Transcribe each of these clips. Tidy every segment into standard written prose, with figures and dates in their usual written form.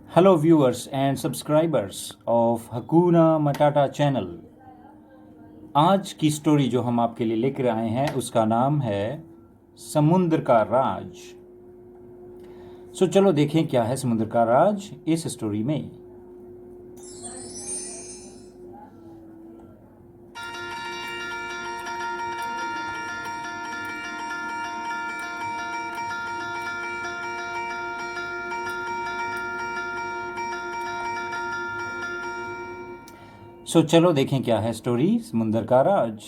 Hello, viewers and subscribers of Hakuna Matata channel. आज की story जो हम आपके लिए लेकर आए हैं उसका नाम है समुद्र का राज। चलो देखें क्या है समुद्र का राज इस स्टोरी में। चलो देखें क्या है स्टोरी समुद्र का राज।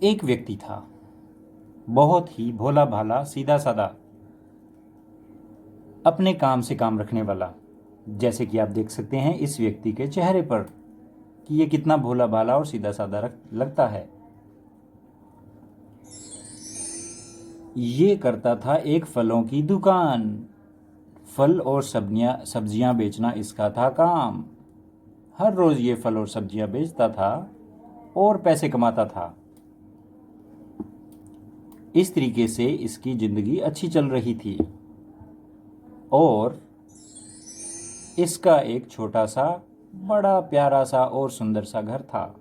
एक व्यक्ति था, बहुत ही भोला भाला, सीधा साधा, अपने काम से काम रखने वाला। जैसे कि आप देख सकते हैं इस व्यक्ति के चेहरे पर कि ये कितना भोला भाला और सीधा साधा लगता है। ये करता था एक फलों की दुकान। फल और सब्जियां बेचना इसका था काम। हर रोज ये फल और सब्जियां बेचता था और पैसे कमाता था। इस तरीके से इसकी जिंदगी अच्छी चल रही थी और इसका एक छोटा सा, बड़ा प्यारा सा और सुंदर सा घर था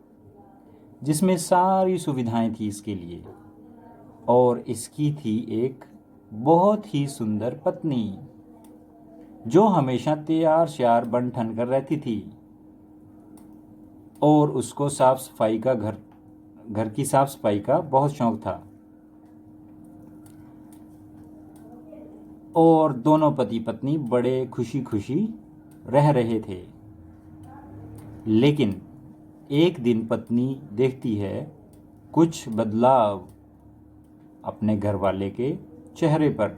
जिसमें सारी सुविधाएं थी इसके लिए। और इसकी थी एक बहुत ही सुंदर पत्नी जो हमेशा तैयार श्यार बन ठन कर रहती थी और उसको साफ सफाई का घर की साफ सफाई का बहुत शौक था। और दोनों पति पत्नी बड़े खुशी खुशी रह रहे थे। लेकिन एक दिन पत्नी देखती है कुछ बदलाव अपने घर वाले के चेहरे पर।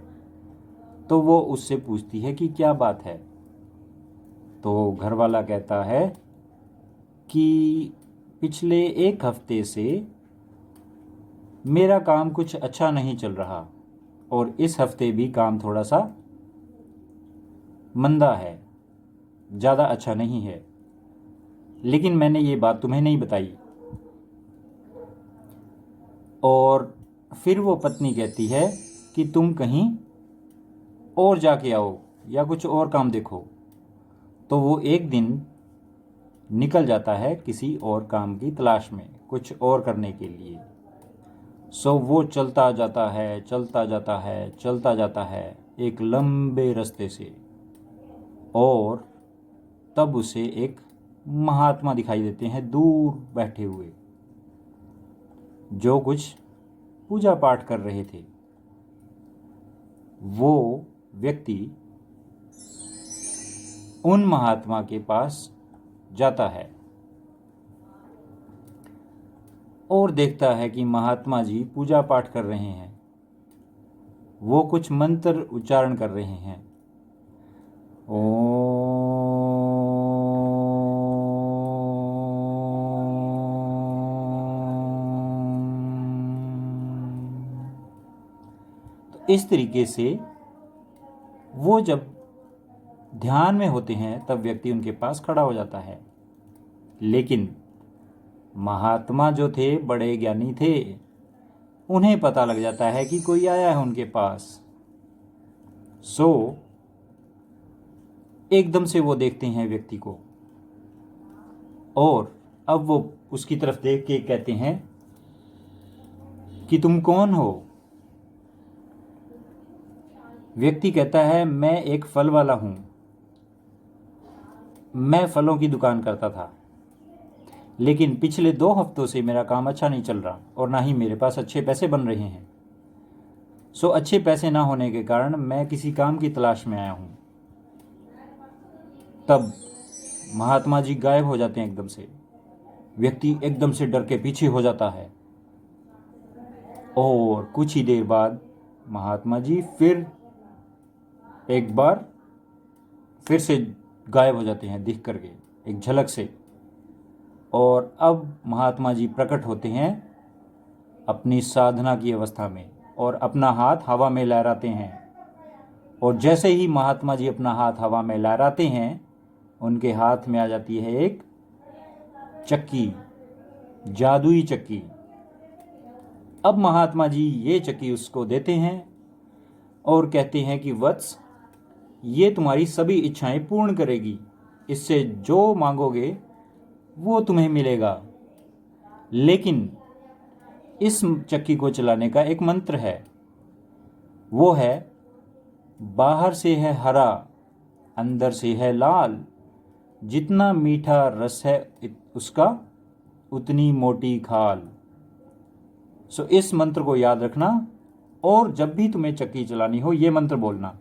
तो वो उससे पूछती है कि क्या बात है। तो घर वाला कहता है कि पिछले एक हफ्ते से मेरा काम कुछ अच्छा नहीं चल रहा और इस हफ्ते भी काम थोड़ा सा मंदा है, ज़्यादा अच्छा नहीं है, लेकिन मैंने ये बात तुम्हें नहीं बताई। और फिर वो पत्नी कहती है कि तुम कहीं और जाके आओ या कुछ और काम देखो। तो वो एक दिन निकल जाता है किसी और काम की तलाश में, कुछ और करने के लिए। वो चलता जाता है, चलता जाता है, चलता जाता है एक लंबे रास्ते से। और तब उसे एक महात्मा दिखाई देते हैं दूर बैठे हुए, जो कुछ पूजा पाठ कर रहे थे। वो व्यक्ति उन महात्मा के पास जाता है और देखता है कि महात्मा जी पूजा पाठ कर रहे हैं। वो कुछ मंत्र उच्चारण कर रहे हैं। तो इस तरीके से वो जब ध्यान में होते हैं तब व्यक्ति उनके पास खड़ा हो जाता है। लेकिन महात्मा जो थे बड़े ज्ञानी थे, उन्हें पता लग जाता है कि कोई आया है उनके पास। एकदम से वो देखते हैं व्यक्ति को और अब वो उसकी तरफ देख के कहते हैं कि तुम कौन हो। व्यक्ति कहता है मैं एक फल वाला हूं, मैं फलों की दुकान करता था, लेकिन पिछले 2 हफ्तों से मेरा काम अच्छा नहीं चल रहा और ना ही मेरे पास अच्छे पैसे बन रहे हैं। अच्छे पैसे ना होने के कारण मैं किसी काम की तलाश में आया हूं। तब महात्मा जी गायब हो जाते हैं एकदम से। व्यक्ति एकदम से डर के पीछे हो जाता है और कुछ ही देर बाद महात्मा जी फिर एक बार फिर से गायब हो जाते हैं दिख करके एक झलक से। और अब महात्मा जी प्रकट होते हैं अपनी साधना की अवस्था में और अपना हाथ हवा में लहराते हैं। और जैसे ही महात्मा जी अपना हाथ हवा में लहराते हैं, उनके हाथ में आ जाती है एक चक्की, जादुई चक्की। अब महात्मा जी ये चक्की उसको देते हैं और कहते हैं कि वत्स, ये तुम्हारी सभी इच्छाएं पूर्ण करेगी। इससे जो मांगोगे वो तुम्हें मिलेगा। लेकिन इस चक्की को चलाने का एक मंत्र है, वो है बाहर से है हरा, अंदर से है लाल, जितना मीठा रस है उसका उतनी मोटी खाल। सो इस मंत्र को याद रखना और जब भी तुम्हें चक्की चलानी हो ये मंत्र बोलना,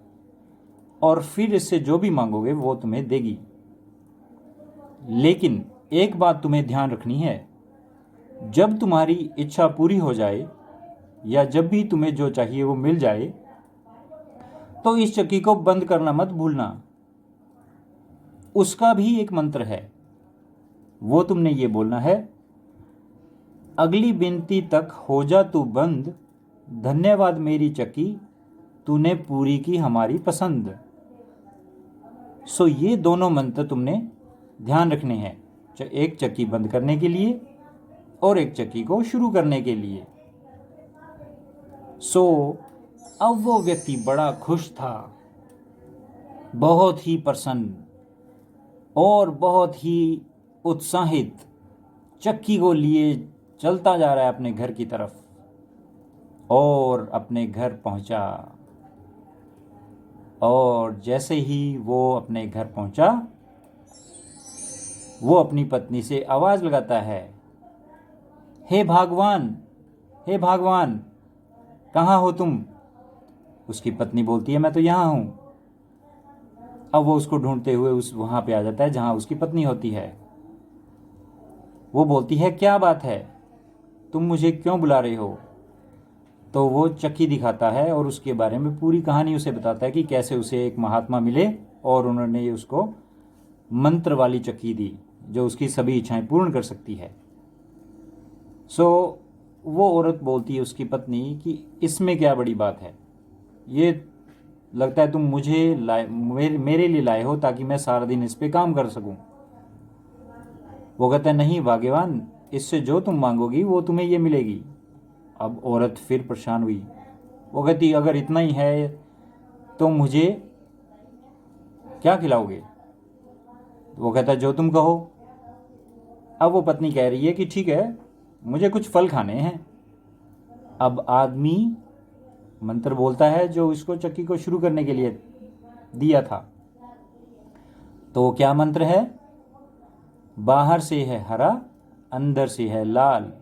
और फिर इससे जो भी मांगोगे वो तुम्हें देगी। लेकिन एक बात तुम्हें ध्यान रखनी है, जब तुम्हारी इच्छा पूरी हो जाए या जब भी तुम्हें जो चाहिए वो मिल जाए तो इस चक्की को बंद करना मत भूलना। उसका भी एक मंत्र है, वो तुमने ये बोलना है, अगली बिनती तक हो जा तू बंद, धन्यवाद मेरी चक्की तूने पूरी की हमारी पसंद। सो ये दोनों मंत्र तुमने ध्यान रखने हैं, एक चक्की बंद करने के लिए और एक चक्की को शुरू करने के लिए। सो अब वो व्यक्ति बड़ा खुश था, बहुत ही प्रसन्न और बहुत ही उत्साहित चक्की को लिए चलता जा रहा है अपने घर की तरफ, और अपने घर पहुंचा। और जैसे ही वो अपने घर पहुंचा वो अपनी पत्नी से आवाज लगाता है, हे भगवान, हे भगवान, कहाँ हो तुम? उसकी पत्नी बोलती है, मैं तो यहाँ हूं। अब वो उसको ढूंढते हुए वहां पे आ जाता है जहां उसकी पत्नी होती है। वो बोलती है, क्या बात है, तुम मुझे क्यों बुला रहे हो? तो वो चक्की दिखाता है और उसके बारे में पूरी कहानी उसे बताता है कि कैसे उसे एक महात्मा मिले और उन्होंने उसको मंत्र वाली चक्की दी जो उसकी सभी इच्छाएं पूर्ण कर सकती है। सो वो औरत बोलती है उसकी पत्नी कि इसमें क्या बड़ी बात है, ये लगता है तुम मुझे मेरे लिए लाए हो ताकि मैं सारा दिन इस पे काम कर सकूं। वो कहता है, नहीं भाग्यवान, इससे जो तुम मांगोगी वो तुम्हें ये मिलेगी। अब औरत फिर परेशान हुई, वो कहती, अगर इतना ही है तो मुझे क्या खिलाओगे? वो कहता है, जो तुम कहो। अब वो पत्नी कह रही है कि ठीक है, मुझे कुछ फल खाने हैं। अब आदमी मंत्र बोलता है जो इसको चक्की को शुरू करने के लिए दिया था। तो वो क्या मंत्र है? बाहर से है हरा, अंदर से है लाल,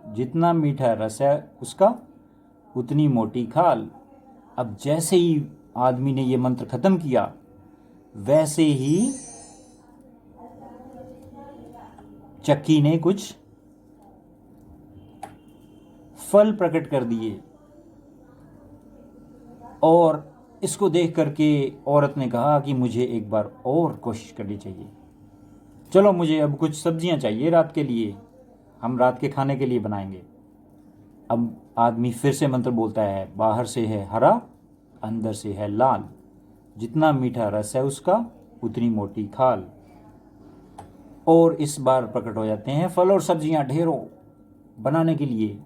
जितना मीठा रस है उसका उतनी मोटी खाल। अब जैसे ही आदमी ने ये मंत्र खत्म किया वैसे ही चक्की ने कुछ फल प्रकट कर दिए, और इसको देख करके औरत ने कहा कि मुझे एक बार और कोशिश करनी चाहिए। चलो, मुझे अब कुछ सब्जियां चाहिए रात के लिए, हम रात के खाने के लिए बनाएंगे। अब आदमी फिर से मंत्र बोलता है, बाहर से है हरा, अंदर से है लाल, जितना मीठा रस है उसका उतनी मोटी खाल। और इस बार प्रकट हो जाते हैं फल और सब्जियां ढेरों बनाने के लिए।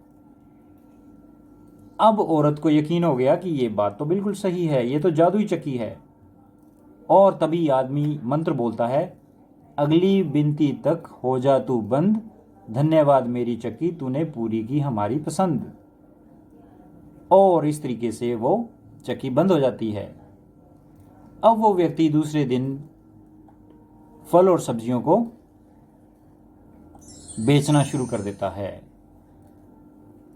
अब औरत को यकीन हो गया कि ये बात तो बिल्कुल सही है, ये तो जादुई चक्की है। और तभी आदमी मंत्र बोलता है, अगली बिनती तक हो जा तू बंद, धन्यवाद मेरी चक्की तूने पूरी की हमारी पसंद। और इस तरीके से वो चक्की बंद हो जाती है। अब वो व्यक्ति दूसरे दिन फल और सब्जियों को बेचना शुरू कर देता है,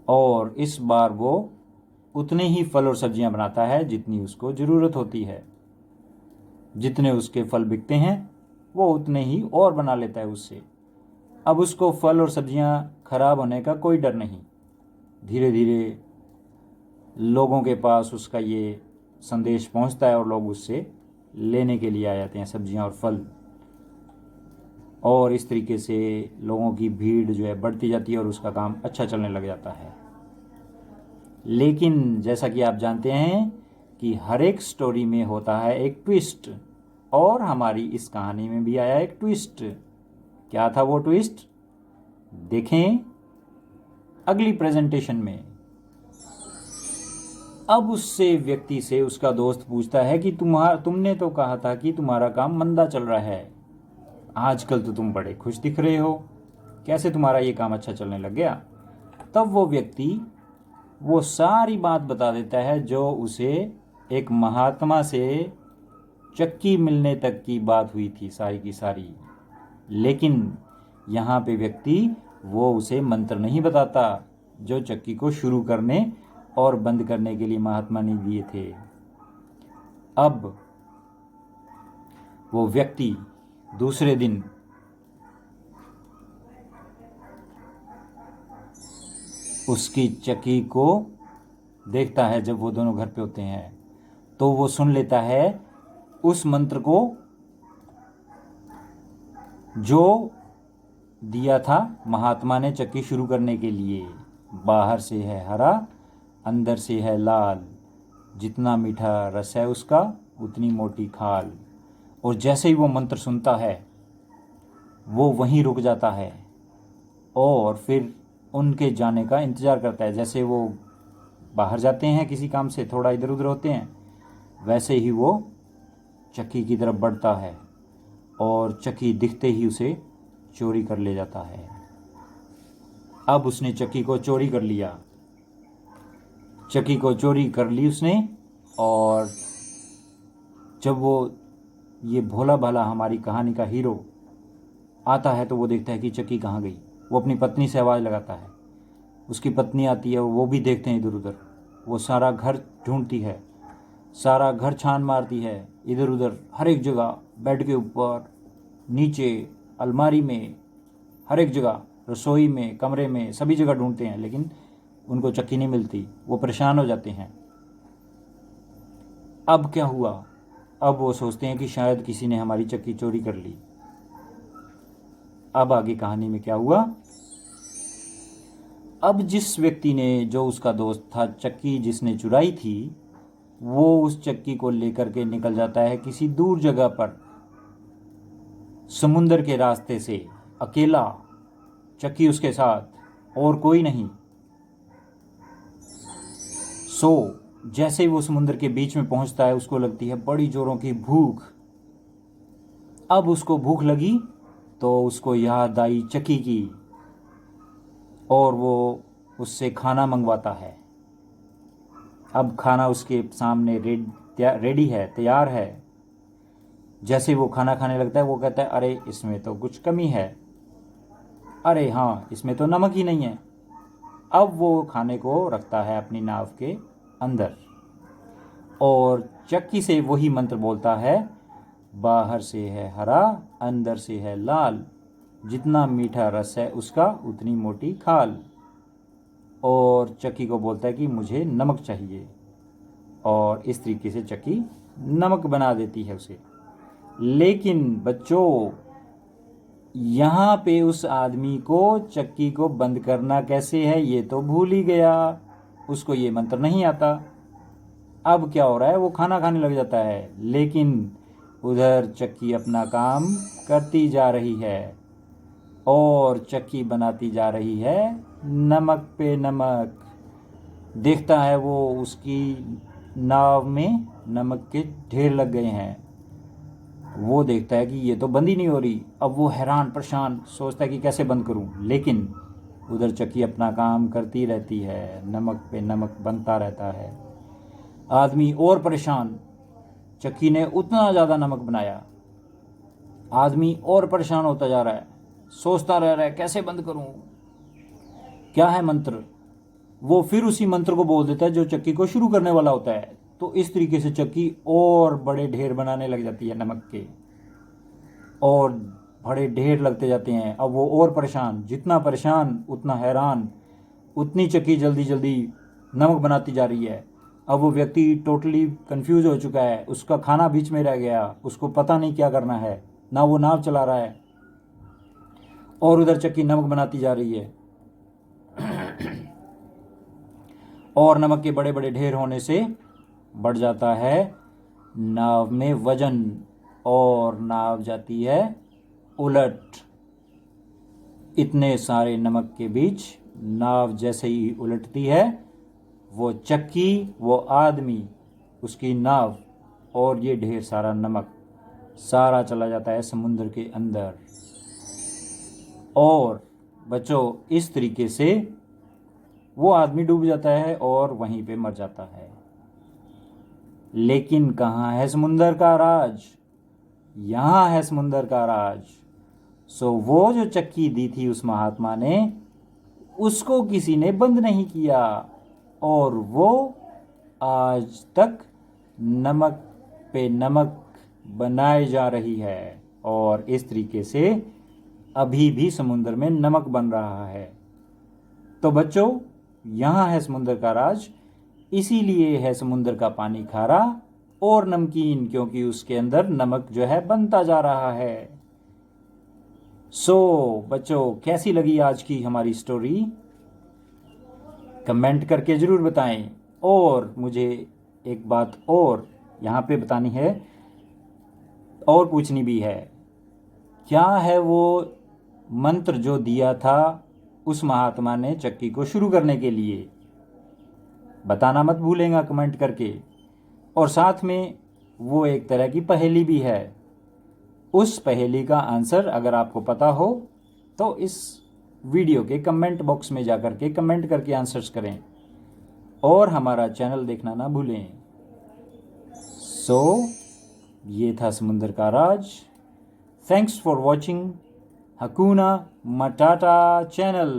और इस बार वो उतने ही फल और सब्जियां बनाता है जितनी उसको ज़रूरत होती है। जितने उसके फल बिकते हैं वो उतने ही और बना लेता है उससे। अब उसको फल और सब्जियां खराब होने का कोई डर नहीं। धीरे धीरे लोगों के पास उसका ये संदेश पहुंचता है और लोग उससे लेने के लिए आ जाते हैं सब्जियां और फल। और इस तरीके से लोगों की भीड़ जो है बढ़ती जाती है और उसका काम अच्छा चलने लग जाता है। लेकिन जैसा कि आप जानते हैं कि हर एक स्टोरी में होता है एक ट्विस्ट, और हमारी इस कहानी में भी आया एक ट्विस्ट। क्या था वो ट्विस्ट? देखें अगली प्रेजेंटेशन में। अब उससे व्यक्ति से उसका दोस्त पूछता है कि तुमने तो कहा था कि तुम्हारा काम मंदा चल रहा है, आजकल तो तुम बड़े खुश दिख रहे हो, कैसे तुम्हारा ये काम अच्छा चलने लग गया। तब वो व्यक्ति वो सारी बात बता देता है जो उसे एक महात्मा से चक्की मिलने तक की बात हुई थी, सारी की सारी। लेकिन यहाँ पे व्यक्ति वो उसे मंत्र नहीं बताता जो चक्की को शुरू करने और बंद करने के लिए महात्मा ने दिए थे। अब वो व्यक्ति दूसरे दिन उसकी चक्की को देखता है। जब वो दोनों घर पे होते हैं तो वो सुन लेता है उस मंत्र को जो दिया था महात्मा ने चक्की शुरू करने के लिए। बाहर से है हरा, अंदर से है लाल, जितना मीठा रस है उसका उतनी मोटी खाल। और जैसे ही वो मंत्र सुनता है वो वहीं रुक जाता है और फिर उनके जाने का इंतज़ार करता है। जैसे वो बाहर जाते हैं किसी काम से, थोड़ा इधर उधर होते हैं, वैसे ही वो चक्की की तरफ बढ़ता है और चक्की दिखते ही उसे चोरी कर ले जाता है। अब उसने चक्की को चोरी कर लिया, चक्की को चोरी कर ली उसने। और जब वो ये भोला भाला हमारी कहानी का हीरो आता है तो वो देखता है कि चक्की कहाँ गई। वो अपनी पत्नी से आवाज़ लगाता है, उसकी पत्नी आती है, वो भी देखते हैं इधर उधर। वो सारा घर ढूंढती है, सारा घर छान मारती है, इधर उधर हर एक जगह, बेड के ऊपर, नीचे, अलमारी में, हर एक जगह, रसोई में, कमरे में, सभी जगह ढूंढते हैं, लेकिन उनको चक्की नहीं मिलती। वो परेशान हो जाते हैं। अब क्या हुआ? अब वो सोचते हैं कि शायद किसी ने हमारी चक्की चोरी कर ली। अब आगे कहानी में क्या हुआ? अब जिस व्यक्ति ने, जो उसका दोस्त था, चक्की जिसने चुराई थी, वो उस चक्की को लेकर के निकल जाता है किसी दूर जगह पर, समुंदर के रास्ते से, अकेला, चक्की उसके साथ और कोई नहीं। जैसे ही वो समुंदर के बीच में पहुंचता है उसको लगती है बड़ी जोरों की भूख। अब उसको भूख लगी तो उसको याद आई चक्की की और वो उससे खाना मंगवाता है। अब खाना उसके सामने रेडी है, तैयार है। जैसे वो खाना खाने लगता है वो कहता है, अरे इसमें तो कुछ कमी है, अरे हाँ इसमें तो नमक ही नहीं है। अब वो खाने को रखता है अपनी नाव के अंदर और चक्की से वही मंत्र बोलता है, बाहर से है हरा, अंदर से है लाल, जितना मीठा रस है उसका उतनी मोटी खाल। और चक्की को बोलता है कि मुझे नमक चाहिए, और इस तरीके से चक्की नमक बना देती है उसे। लेकिन बच्चों, यहाँ पे उस आदमी को चक्की को बंद करना कैसे है ये तो भूल ही गया, उसको ये मंत्र नहीं आता। अब क्या हो रहा है, वो खाना खाने लग जाता है, लेकिन उधर चक्की अपना काम करती जा रही है और चक्की बनाती जा रही है नमक पे नमक। देखता है वो उसकी नाव में नमक के ढेर लग गए हैं। वो देखता है कि ये तो बंद ही नहीं हो रही। अब वो हैरान परेशान सोचता है कि कैसे बंद करूं, लेकिन उधर चक्की अपना काम करती रहती है, नमक पे नमक बनता रहता है। आदमी और परेशान, चक्की ने उतना ज़्यादा नमक बनाया, आदमी और परेशान होता जा रहा है, सोचता रह रहा है कैसे बंद करूं, क्या है मंत्र। वो फिर उसी मंत्र को बोल देता है जो चक्की को शुरू करने वाला होता है। तो इस तरीके से चक्की और बड़े ढेर बनाने लग जाती है नमक के, और बड़े ढेर लगते जाते हैं। अब वो और परेशान, जितना परेशान उतना हैरान, उतनी चक्की जल्दी जल्दी नमक बनाती जा रही है। अब वो व्यक्ति टोटली कंफ्यूज हो चुका है, उसका खाना बीच में रह गया, उसको पता नहीं क्या करना है, ना वो नाव चला रहा है और उधर चक्की नमक बनाती जा रही है। और नमक के बड़े बड़े ढेर होने से बढ़ जाता है नाव में वजन, और नाव जाती है उलट। इतने सारे नमक के बीच नाव जैसे ही उलटती है वो चक्की, वो आदमी, उसकी नाव और ये ढेर सारा नमक सारा चला जाता है समुद्र के अंदर। और बच्चों इस तरीके से वो आदमी डूब जाता है और वहीं पे मर जाता है। लेकिन कहाँ है समुंदर का राज? यहाँ है समुंदर का राज। सो वो जो चक्की दी थी उस महात्मा ने, उसको किसी ने बंद नहीं किया और वो आज तक नमक पे नमक बनाई जा रही है और इस तरीके से अभी भी समुद्र में नमक बन रहा है। तो बच्चों यहाँ है समुद्र का राज, इसीलिए है समुद्र का पानी खारा और नमकीन, क्योंकि उसके अंदर नमक जो है बनता जा रहा है। बच्चों कैसी लगी आज की हमारी स्टोरी? कमेंट करके ज़रूर बताएं। और मुझे एक बात और यहाँ पे बतानी है और पूछनी भी है, क्या है वो मंत्र जो दिया था उस महात्मा ने चक्की को शुरू करने के लिए? बताना मत भूलेगा कमेंट करके। और साथ में वो एक तरह की पहेली भी है, उस पहेली का आंसर अगर आपको पता हो तो इस वीडियो के कमेंट बॉक्स में जाकर के कमेंट करके आंसर्स करें और हमारा चैनल देखना ना भूलें। ये था समुंदर का राज। Thanks for watching Hakuna Matata channel.